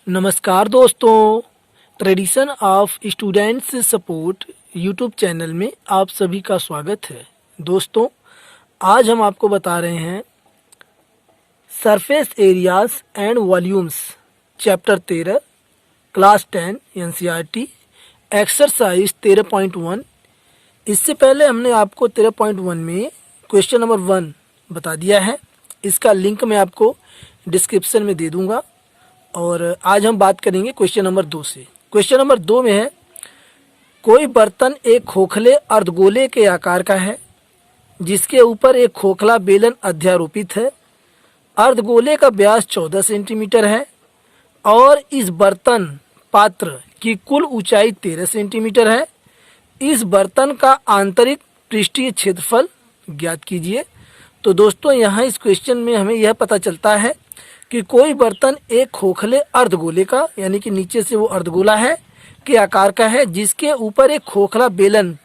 नमस्कार दोस्तों, tradition of students support YouTube channel में आप सभी का स्वागत है। दोस्तों, आज हम आपको बता रहे हैं surface areas and volumes chapter 13 class 10 NCERT exercise 13.1। इससे पहले हमने आपको 13.1 में क्वेश्चन नंबर 1 बता दिया है। इसका लिंक मैं आपको डिस्क्रिप्शन में दे दूंगा। और आज हम बात करेंगे क्वेश्चन नंबर 2 से। क्वेश्चन नंबर 2 में है, कोई बर्तन एक खोखले अर्धगोले के आकार का है जिसके ऊपर एक खोखला बेलन अध्यारोपित है। अर्धगोले का व्यास 14 सेंटीमीटर है और इस बर्तन पात्र की कुल ऊंचाई 13 सेंटीमीटर है। इस बर्तन का आंतरिक पृष्ठीय क्षेत्रफल ज्ञात कीजिए। तो दोस्तों, यहाँ इस क्वेश्चन में हमें यह पता चलता है कि कोई बर्तन एक खोखले अर्धगोले का, यानी कि नीचे से वो अर्धगोला है, के आकार का है जिसके ऊपर एक खोखला बेलन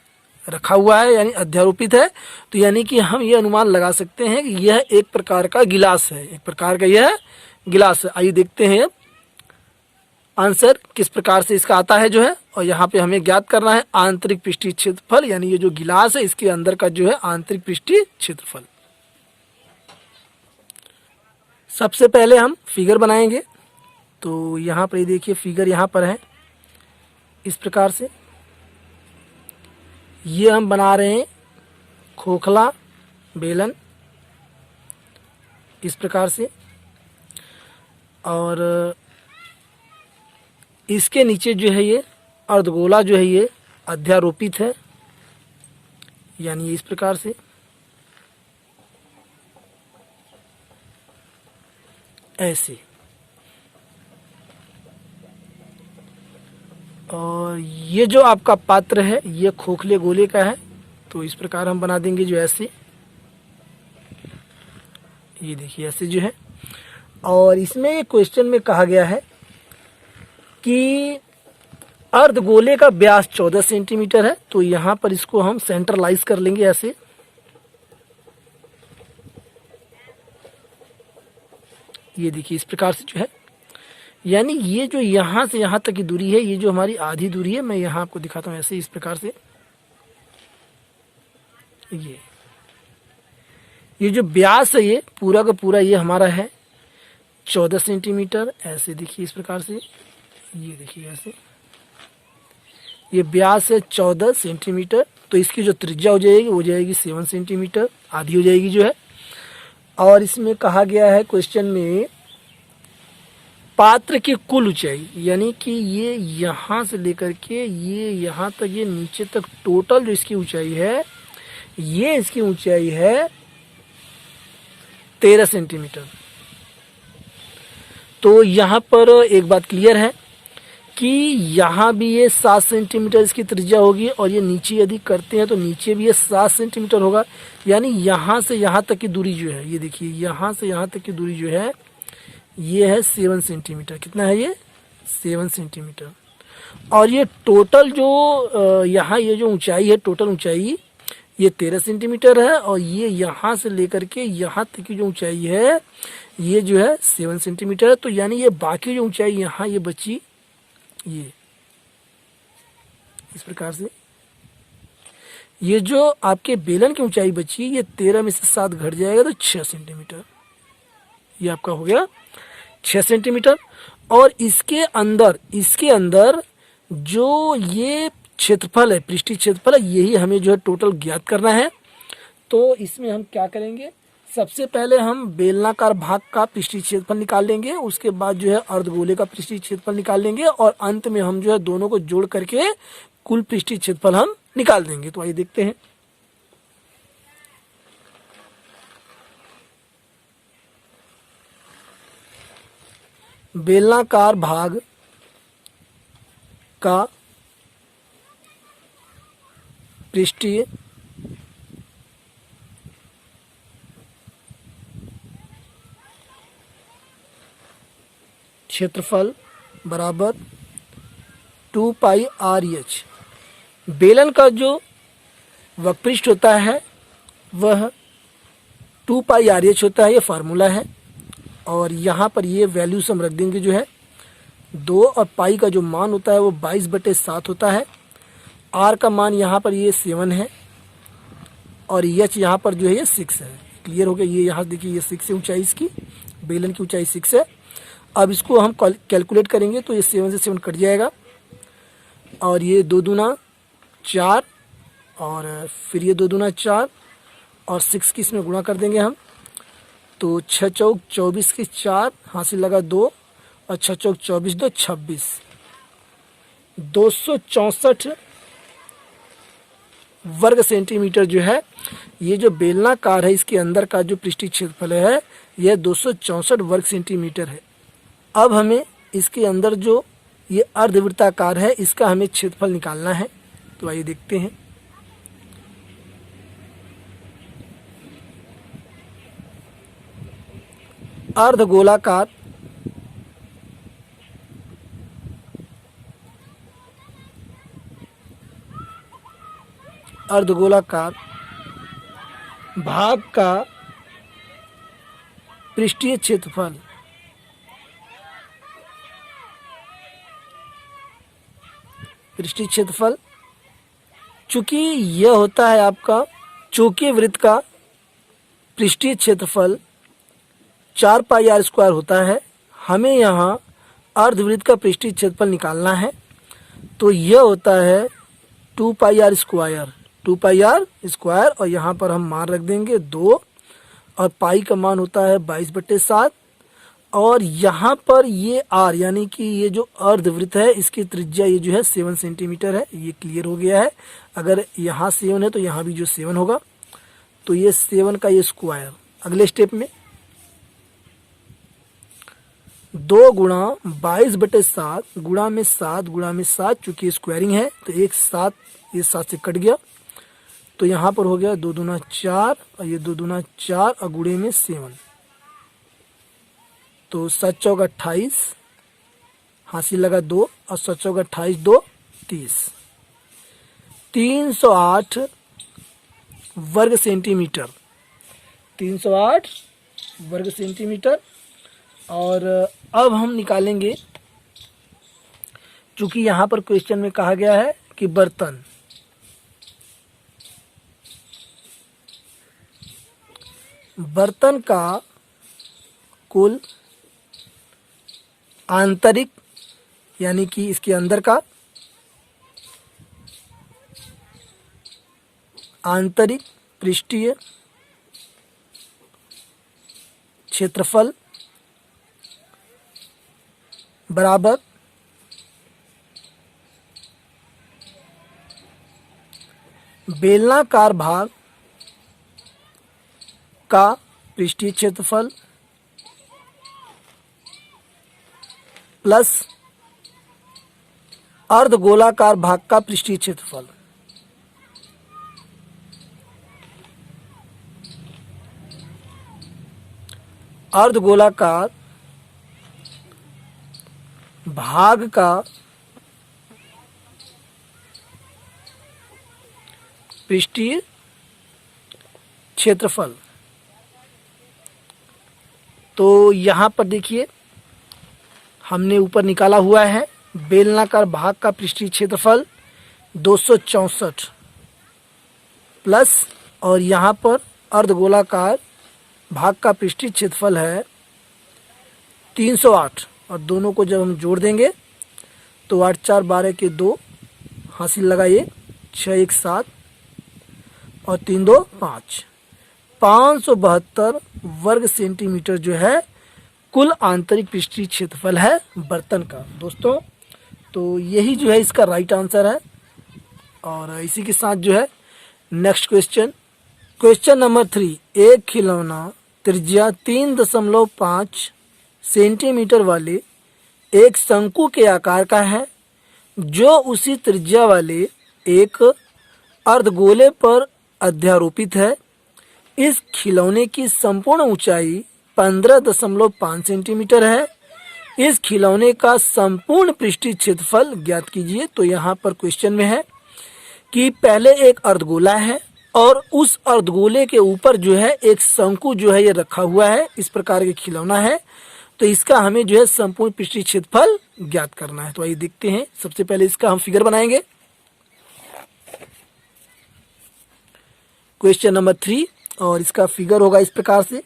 रखा हुआ है, यानी अध्यारोपित है। तो यानी कि हम ये अनुमान लगा सकते हैं कि यह एक प्रकार का गिलास है, एक प्रकार का यह गिलास है। आइए देखते हैं आंसर किस प्रकार से इसका आता है जो है। और यहाँ पे हमें ज्ञात करना है आंतरिक पृष्ठीय क्षेत्रफल, यानी ये जो गिलास है इसके अंदर का जो है आंतरिक पृष्ठीय क्षेत्रफल। सबसे पहले हम फिगर बनाएंगे। तो यहाँ पर देखिए, फिगर यहाँ पर है इस प्रकार से। ये हम बना रहे हैं खोखला बेलन इस प्रकार से, और इसके नीचे जो है ये अर्धगोला जो है ये अध्यारोपित है, यानी इस प्रकार से। ऐसे, और ये जो आपका पात्र है ये खोखले गोले का है। तो इस प्रकार हम बना देंगे जो ऐसे, ये देखिए ऐसे जो है। और इसमें एक क्वेश्चन में कहा गया है कि अर्धगोले का व्यास 14 सेंटीमीटर है। तो यहाँ पर इसको हम सेंट्रलाइज कर लेंगे ऐसे। ये देखिए इस प्रकार से जो है, यानी ये जो यहाँ से यहाँ तक की दूरी है, ये जो हमारी आधी दूरी है, मैं यहाँ आपको दिखाता हूँ ऐसे इस प्रकार से। ये जो व्यास है ये पूरा का पूरा ये हमारा है 14 सेंटीमीटर। ऐसे देखिए इस प्रकार से, ये देखिए ऐसे, ये व्यास है 14 सेंटीमीटर। तो इसकी जो त्रिज्या हो जाएगी वो हो जाएगी 7 सेंटीमीटर, आधी हो जाएगी जो है। और इसमें कहा गया है क्वेश्चन में पात्र की कुल ऊंचाई, यानी कि ये यहाँ से लेकर के ये यहाँ तक, ये नीचे तक टोटल जो इसकी ऊंचाई है, ये इसकी ऊंचाई है 13 सेंटीमीटर। तो यहाँ पर एक बात क्लियर है कि यहाँ भी ये 7 सेंटीमीटर इसकी त्रिज्या होगी, और ये नीचे यदि करते हैं तो नीचे भी ये 7 सेंटीमीटर होगा। यानी यहाँ से यहाँ तक की दूरी जो है, ये देखिए यहाँ से यहाँ तक की दूरी जो है ये है 7 सेंटीमीटर। कितना है ये? 7 सेंटीमीटर। और ये टोटल जो यहाँ ये जो ऊंचाई है, टोटल ऊंचाई ये 13 सेंटीमीटर है। और ये यहाँ से लेकर के यहाँ तक की जो ऊंचाई है ये जो है 7 सेंटीमीटर है। तो यानी ये बाकी जो ऊंचाई यहाँ ये बची, ये इस प्रकार से, ये जो आपके बेलन की ऊंचाई बची ये 13 में से 7 घट जाएगा तो 6 सेंटीमीटर। ये आपका हो गया 6 सेंटीमीटर। और इसके अंदर जो ये क्षेत्रफल है, पृष्ठीय क्षेत्रफल है, यही हमें जो है टोटल ज्ञात करना है। तो इसमें हम क्या करेंगे, सबसे पहले हम बेलनाकार भाग का पृष्ठीय क्षेत्रफल निकाल लेंगे, उसके बाद जो है अर्धगोले का पृष्ठीय क्षेत्रफल निकाल लेंगे, और अंत में हम जो है दोनों को जोड़ करके कुल पृष्ठीय क्षेत्रफल हम निकाल देंगे। तो आइए देखते हैं। बेलनाकार भाग का पृष्ठीय क्षेत्रफल बराबर 2 पाई RH। बेलन का जो वक्रपृष्ठ होता है वह 2 पाई RH होता है, ये फार्मूला है। और यहाँ पर ये वैल्यूज हम रख देंगे जो है 2 और पाई का जो मान होता है वो 22/7 होता है। आर का मान यहाँ पर ये 7 है और एच यहाँ पर जो है ये 6 है। क्लियर हो गया। ये यहाँ देखिए ये 6 है ऊंचाई इसकी, बेलन की ऊंचाई 6 है। अब इसको हम कैलकुलेट करेंगे तो ये 7 से 7 कट जाएगा और ये 2 दूना 4 और फिर ये 2 दूना 4 और 6 की इसमें गुणा कर देंगे हम। तो 6 चौक 24 की 4 हासिल लगा 2 और 6 चौक 24 2 26, 264 वर्ग सेंटीमीटर जो है ये जो बेलनाकार है इसके अंदर का जो पृष्ठीय क्षेत्रफल है यह 264 वर्ग सेंटीमीटर है। अब हमें इसके अंदर जो ये अर्धवृत्ताकार है इसका हमें क्षेत्रफल निकालना है। तो आइए देखते हैं। अर्धगोलाकार भाग का पृष्ठीय क्षेत्रफल चूंकि यह होता है आपका चौके वृत्त का पृष्ठीय क्षेत्रफल 4 पाई आर स्क्वायर होता है। हमें यहाँ अर्धवृत्त का पृष्ठीय क्षेत्रफल निकालना है। तो यह होता है 2 पाई आर स्क्वायर और यहाँ पर हम मान रख देंगे 2 और पाई का मान होता है 22/7 और यहाँ पर ये आर यानी कि ये जो अर्धवृत्त है इसकी त्रिज्या ये जो है 7 सेंटीमीटर है। ये क्लियर हो गया है। अगर यहाँ 7 है तो यहाँ भी जो 7 होगा तो ये 7 का ये स्क्वायर। अगले स्टेप में 2 गुणा 22/7 गुणा में 7 चूंकि स्क्वायरिंग है तो एक 7 ये 7 से कट गया तो यहाँ पर हो गया 2 दूना 4 और ये 2 दूना 4 और गुणे में 7 तो 7 चौक 28 हासिल लगा 2 और 7 चौक 28 2 30, 308 वर्ग सेंटीमीटर 308 वर्ग सेंटीमीटर। और अब हम निकालेंगे चूंकि यहाँ पर क्वेश्चन में कहा गया है कि बर्तन का कुल आंतरिक यानी कि इसके अंदर का आंतरिक पृष्ठीय क्षेत्रफल बराबर बेलनाकार भाग का पृष्ठीय क्षेत्रफल प्लस अर्धगोलाकार भाग का पृष्ठीय क्षेत्रफल। अर्धगोलाकार भाग का पृष्ठीय क्षेत्रफल। तो यहाँ पर देखिए हमने ऊपर निकाला हुआ है बेलनाकार भाग का पृष्ठीय क्षेत्रफल 264 प्लस और यहाँ पर अर्धगोलाकार भाग का पृष्ठीय क्षेत्रफल है 308 और दोनों को जब हम जोड़ देंगे तो 8 4 12 के 2 हासिल लगाइए 6 1 7 और 3 2 5, 572 वर्ग सेंटीमीटर जो है कुल आंतरिक पृष्ठीय क्षेत्रफल है बर्तन का। दोस्तों तो यही जो है इसका राइट आंसर है। और इसी के साथ जो है नेक्स्ट क्वेश्चन नंबर 3, एक खिलौना त्रिज्या 3.5 सेंटीमीटर वाले एक शंकु के आकार का है जो उसी त्रिज्या वाले एक अर्धगोले पर अध्यारोपित है। इस खिलौने की संपूर्ण ऊंचाई 15.5 सेंटीमीटर है। इस खिलौने का संपूर्ण पृष्ठीय क्षेत्रफल ज्ञात कीजिए। तो यहाँ पर क्वेश्चन में है कि पहले एक अर्धगोला है और उस अर्धगोले के ऊपर जो है एक शंकु जो है ये रखा हुआ है। इस प्रकार के खिलौना है तो इसका हमें जो है संपूर्ण पृष्ठीय क्षेत्रफल ज्ञात करना है। तो आइए देखते हैं। सबसे पहले इसका हम फिगर बनाएंगे। क्वेश्चन नंबर 3, और इसका फिगर होगा इस प्रकार से।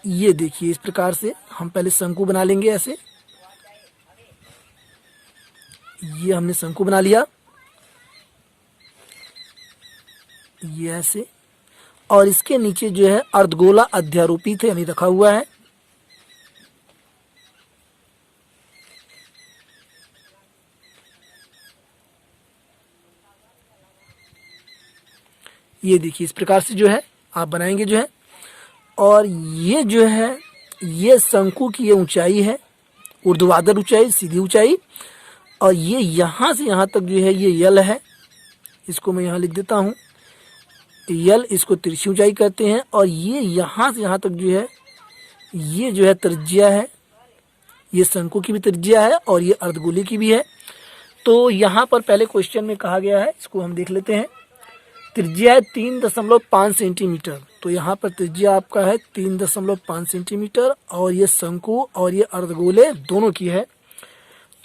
ये देखिए, इस प्रकार से हम पहले शंकु बना लेंगे ऐसे। ये हमने शंकु बना लिया, ये ऐसे, और इसके नीचे जो है अर्धगोला अध्यारोपित है, यानी रखा हुआ है। ये देखिए, इस प्रकार से जो है आप बनाएंगे जो है। और ये जो है, ये शंकु की ये ऊंचाई है, ऊर्ध्वाधर ऊंचाई, सीधी ऊंचाई। और ये यहाँ से यहाँ तक जो है ये यल है। इसको मैं यहाँ लिख देता हूँ, यल, इसको तिरछी ऊंचाई कहते हैं। और ये यहाँ से यहाँ तक जो है ये जो है त्रिज्या है। ये शंकु की भी त्रिज्या है और ये अर्धगोले की भी है। तो यहाँ पर पहले क्वेश्चन में कहा गया है, इसको हम देख लेते हैं। त्रिज्या है 3.5 सेंटीमीटर। तो यहाँ पर त्रिज्या आपका है 3.5 सेंटीमीटर, और ये शंकु और ये अर्धगोले दोनों की है।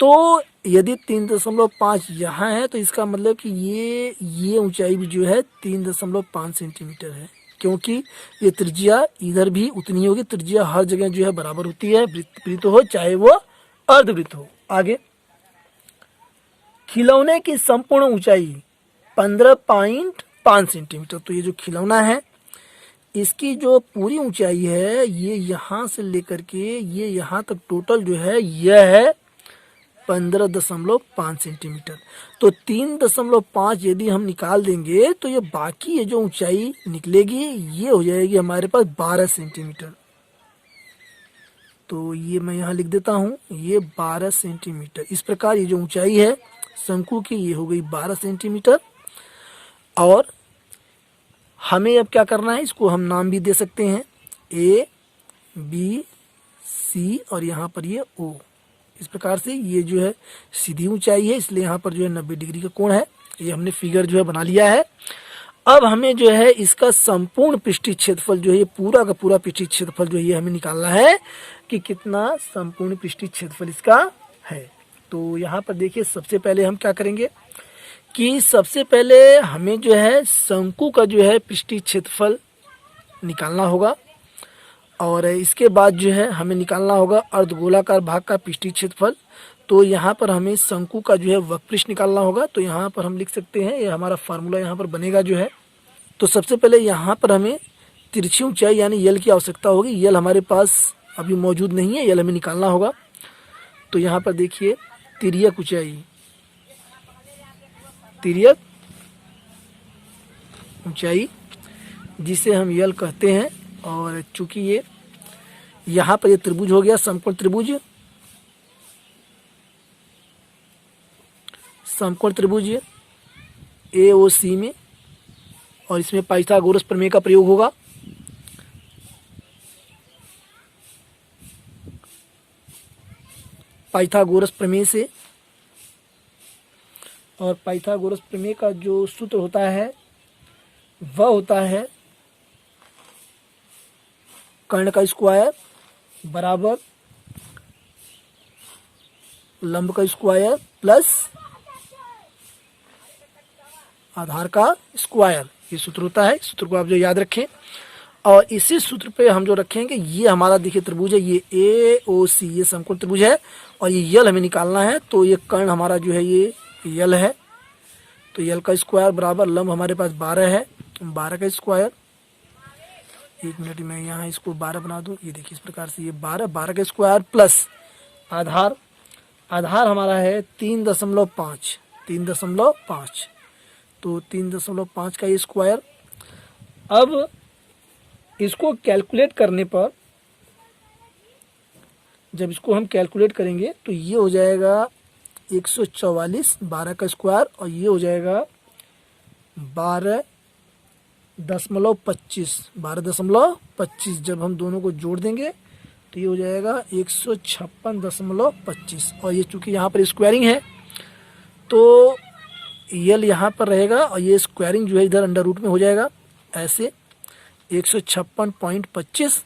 तो यदि 3.5 यहाँ है, तो इसका मतलब कि ये ऊंचाई भी जो है 3.5 सेंटीमीटर है, क्योंकि ये त्रिज्या इधर भी उतनी होगी। त्रिज्या हर जगह जो है बराबर होती है, वृत्त हो चाहे वो अर्धवृत्त हो। आगे, खिलौने की संपूर्ण ऊंचाई 15.5 सेंटीमीटर। तो ये जो खिलौना है, इसकी जो पूरी ऊंचाई है, ये यहाँ से लेकर के ये यहाँ तक टोटल जो है यह है 15.5 सेंटीमीटर। तो 3.5 यदि हम निकाल देंगे तो ये बाकी ये जो ऊंचाई निकलेगी ये हो जाएगी हमारे पास 12 सेंटीमीटर। तो ये मैं यहाँ लिख देता हूँ, ये 12 सेंटीमीटर। इस प्रकार ये जो ऊंचाई है शंकु की, ये हो गई 12 सेंटीमीटर। और हमें अब क्या करना है, इसको हम नाम भी दे सकते हैं, A, B, C, और यहाँ पर ये O। इस प्रकार से ये जो है सीधी ऊंचाई है, इसलिए यहाँ पर जो है 90 डिग्री का कोण है। ये हमने फिगर जो है बना लिया है। अब हमें जो है इसका संपूर्ण पृष्ठीय क्षेत्रफल जो है, ये पूरा का पूरा पृष्ठीय क्षेत्रफल जो है ये हमें निकालना है कि कितना संपूर्ण पृष्ठीय क्षेत्रफल इसका है। तो यहाँ पर देखिए, सबसे पहले हम क्या करेंगे कि सबसे पहले हमें जो है शंकु का जो है पृष्ठीय क्षेत्रफल निकालना होगा, और इसके बाद जो है हमें निकालना होगा अर्धगोलाकार भाग का पृष्ठीय क्षेत्रफल। तो यहाँ पर हमें शंकु का जो है वक्रपृष्ठ निकालना होगा। तो यहाँ पर हम लिख सकते हैं, ये हमारा फार्मूला यहाँ पर बनेगा जो है। तो सबसे पहले यहाँ पर हमें तिरछी ऊंचाई यानी यल की आवश्यकता होगी। यल हमारे पास अभी मौजूद नहीं है, यल हमें निकालना होगा। तो यहाँ पर देखिए, तिर्यक ऊंचाई, तिर्यक ऊंचाई जिसे हम यल कहते हैं। और चूंकि ये यहाँ पर ये त्रिभुज हो गया, समकोण त्रिभुज, समकोण त्रिभुज AOC में, और इसमें पाइथागोरस प्रमेय का प्रयोग होगा। पाइथागोरस प्रमेय से, और पाइथागोरस प्रमेय का जो सूत्र होता है वह होता है कर्ण का स्क्वायर बराबर लंब का स्क्वायर प्लस आधार का स्क्वायर। ये सूत्र होता है, सूत्र को आप जो याद रखें। और इसी सूत्र पे हम जो रखेंगे, ये हमारा देखिए त्रिभुज है, ये AOC, ये समकोण त्रिभुज है, और ये यल हमें निकालना है। तो ये कर्ण हमारा जो है ये यल है। तो यल का स्क्वायर बराबर लंब हमारे पास 12 है, 12 का स्क्वायर। एक मिनट में यहाँ इसको 12 बना दूं। ये देखिए, इस प्रकार से ये 12 का स्क्वायर प्लस आधार, आधार हमारा है 3.5, 3.5। तो 3.5 का ये स्क्वायर। अब इसको कैलकुलेट करने पर, जब इसको हम कैलकुलेट करेंगे तो ये हो जाएगा 144, 12 का स्क्वायर, और ये हो जाएगा 12.25। जब हम दोनों को जोड़ देंगे तो ये हो जाएगा 156.25। और ये चूंकि यहाँ पर स्क्वायरिंग है तो यल यहाँ पर रहेगा, और ये स्क्वायरिंग जो है इधर अंडर रूट में हो जाएगा ऐसे 156.25।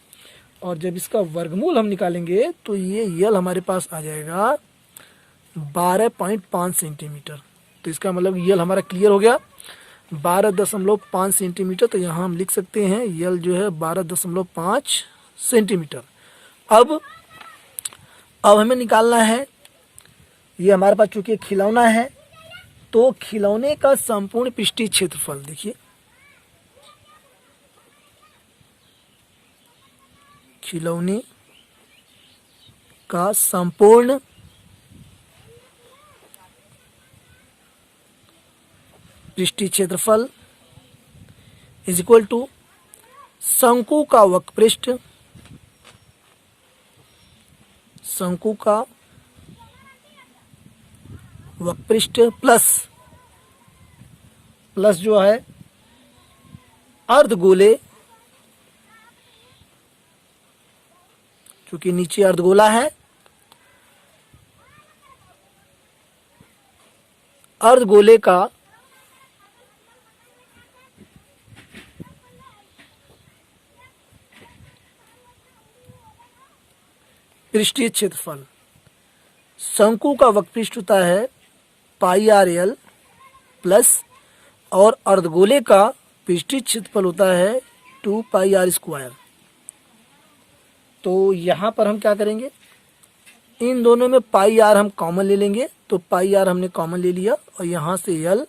और जब इसका वर्गमूल हम निकालेंगे तो ये यल हमारे पास आ जाएगा 12.5 सेंटीमीटर। तो इसका मतलब यल हमारा क्लियर हो गया 12.5 सेंटीमीटर। तो यहाँ हम लिख सकते हैं यल जो है 12.5 सेंटीमीटर। अब हमें निकालना है, ये हमारे पास चूंकि खिलौना है तो खिलौने का संपूर्ण पृष्ठीय क्षेत्रफल देखिए, खिलौने का संपूर्ण पृष्ठीय क्षेत्रफल इज इक्वल टू शंकु का वक्रपृष्ठ, शंकु का वक्रपृष्ठ प्लस जो है अर्धगोले, क्योंकि नीचे अर्धगोला है, अर्धगोले का पृष्ठीय क्षेत्रफल। शंकु का वक्रपृष्ठ होता है पाई आर एल प्लस, और अर्धगोले का पृष्ठीय क्षेत्रफल होता है 2 पाई आर स्क्वायर। तो यहाँ पर हम क्या करेंगे, इन दोनों में पाई आर हम कॉमन ले लेंगे। तो पाई आर हमने कॉमन ले लिया और यहाँ से एल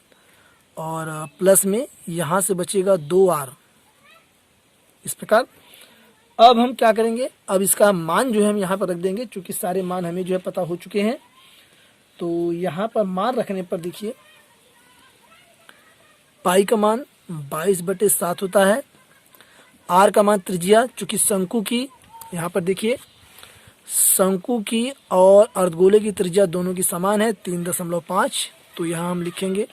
और प्लस में यहाँ से बचेगा 2r। इस प्रकार अब हम क्या करेंगे, अब इसका मान जो है हम यहाँ पर रख देंगे, क्योंकि सारे मान हमें जो है पता हो चुके हैं। तो यहाँ पर मान रखने पर देखिए पाई का मान 22/7 होता है, आर का मान त्रिज्या, चूंकि शंकु की यहाँ पर देखिए शंकु की और अर्धगोले की त्रिज्या दोनों की समान है 3.5। तो यहाँ हम लिखेंगे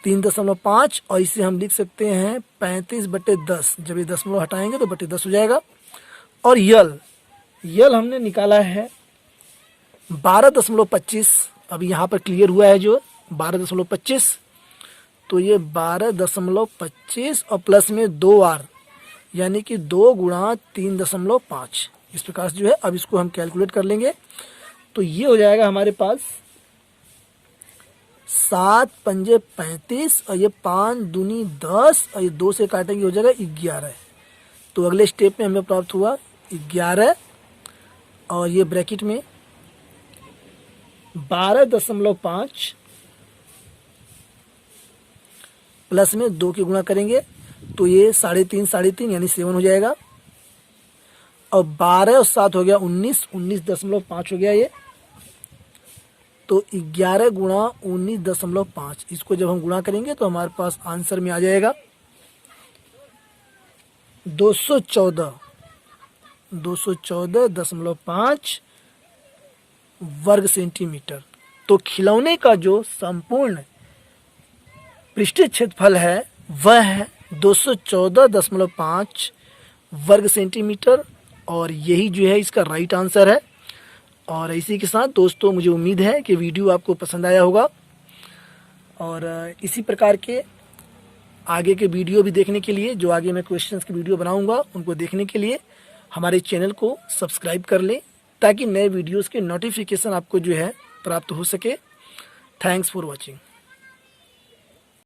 3.5 और इसे हम लिख सकते हैं 35/10। जब ये दशमलव हटाएंगे तो बटे 10 हो जाएगा। और यल हमने निकाला है 12.25। अभी यहाँ पर क्लियर हुआ है जो 12.25। तो ये 12.25 और प्लस में 2r, यानी कि 2 गुणा 3.5। इस प्रकार से जो है अब इसको हम कैलकुलेट कर लेंगे। तो ये हो जाएगा हमारे पास 7 पंजे 35 और ये 5 दूनी 10 और ये 2 से काटेंगे हो जाएगा 11। तो अगले स्टेप में हमें प्राप्त हुआ 11 और ये ब्रैकेट में 12.5 प्लस में 2 की गुणा करेंगे तो ये 3.5 यानी 7 हो जाएगा। और 12 और 7 हो गया 19.5 हो गया ये। तो 11 गुणा 19.5, इसको जब हम गुणा करेंगे तो हमारे पास आंसर में आ जाएगा 214.5 वर्ग सेंटीमीटर। तो खिलौने का जो संपूर्ण पृष्ठीय क्षेत्रफल है वह है 214.5 वर्ग सेंटीमीटर, और यही जो है इसका राइट आंसर है। और इसी के साथ दोस्तों मुझे उम्मीद है कि वीडियो आपको पसंद आया होगा, और इसी प्रकार के आगे के वीडियो भी देखने के लिए, जो आगे मैं क्वेश्चंस की वीडियो बनाऊंगा उनको देखने के लिए हमारे चैनल को सब्सक्राइब कर लें, ताकि नए वीडियोस के नोटिफिकेशन आपको जो है प्राप्त हो सके। Thanks for watching.